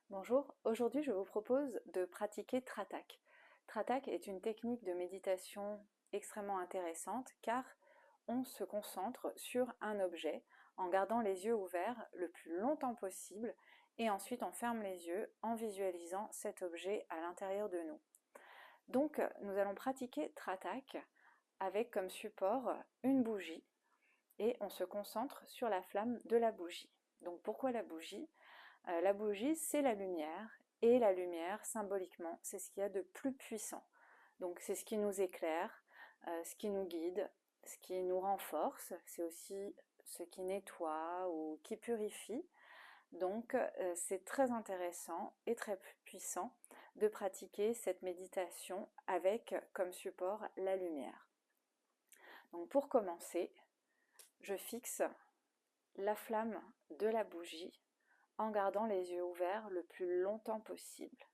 Bonjour, aujourd'hui je vous propose de pratiquer Tratak. Tratak est une technique de méditation extrêmement intéressante car on se concentre sur un objet en gardant les yeux ouverts le plus longtemps possible et ensuite on ferme les yeux en visualisant cet objet à l'intérieur de nous. Donc nous allons pratiquer Tratak avec comme support une bougie et on se concentre sur la flamme de la bougie. Donc pourquoi la bougie ? La bougie, c'est la lumière, et la lumière, symboliquement, c'est ce qu'il y a de plus puissant. Donc c'est ce qui nous éclaire, ce qui nous guide, ce qui nous renforce, c'est aussi ce qui nettoie ou qui purifie. Donc c'est très intéressant et très puissant de pratiquer cette méditation avec comme support la lumière. Donc pour commencer, je fixe la flamme de la bougie en gardant les yeux ouverts le plus longtemps possible.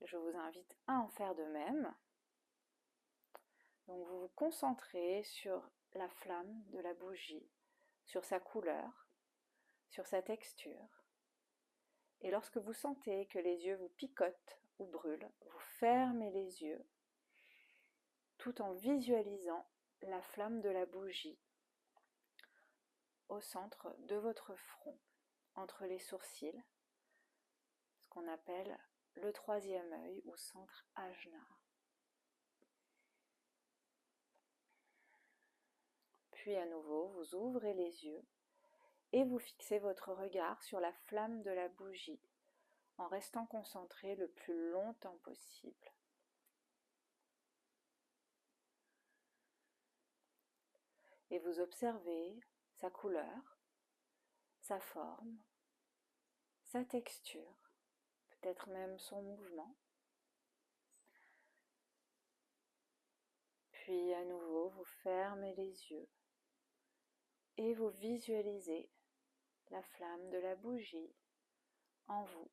Je vous invite à en faire de même. Donc vous vous concentrez sur la flamme de la bougie, sur sa couleur, sur sa texture. Et lorsque vous sentez que les yeux vous picotent ou brûlent, vous fermez les yeux tout en visualisant la flamme de la bougie au centre de votre front, entre les sourcils, ce qu'on appelle le troisième œil ou centre ajna. Puis à nouveau, vous ouvrez les yeux et vous fixez votre regard sur la flamme de la bougie en restant concentré le plus longtemps possible. Et vous observez sa couleur, sa forme, sa texture, peut-être même son mouvement. Puis à nouveau, vous fermez les yeux et vous visualisez la flamme de la bougie en vous.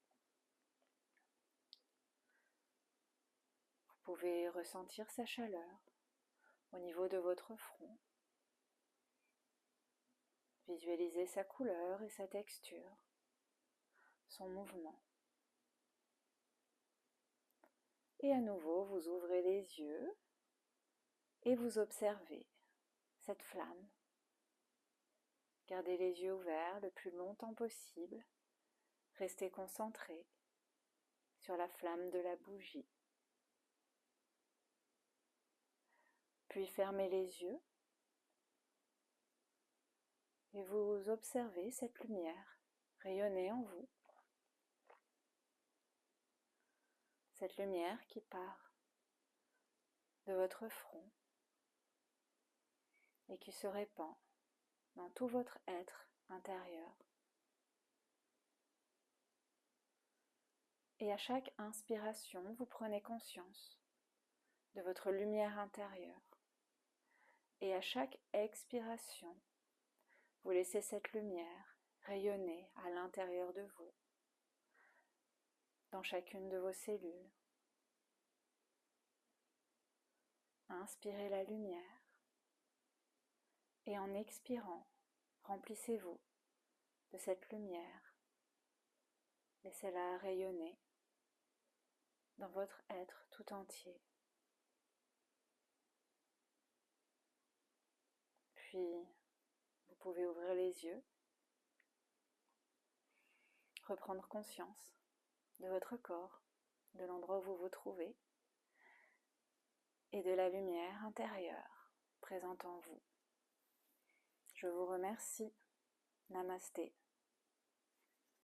Vous pouvez ressentir sa chaleur au niveau de votre front. Visualisez sa couleur et sa texture, son mouvement. Et à nouveau, vous ouvrez les yeux et vous observez cette flamme. Gardez les yeux ouverts le plus longtemps possible. Restez concentré sur la flamme de la bougie. Puis fermez les yeux et vous observez cette lumière rayonner en vous. Cette lumière qui part de votre front et qui se répand dans tout votre être intérieur. Et à chaque inspiration, vous prenez conscience de votre lumière intérieure. Et à chaque expiration, vous laissez cette lumière rayonner à l'intérieur de vous, dans chacune de vos cellules. Inspirez la lumière et en expirant, remplissez-vous de cette lumière. Laissez-la rayonner dans votre être tout entier. Puis, vous pouvez ouvrir les yeux, reprendre conscience de votre corps, de l'endroit où vous vous trouvez et de la lumière intérieure présente en vous. Je vous remercie. Namasté.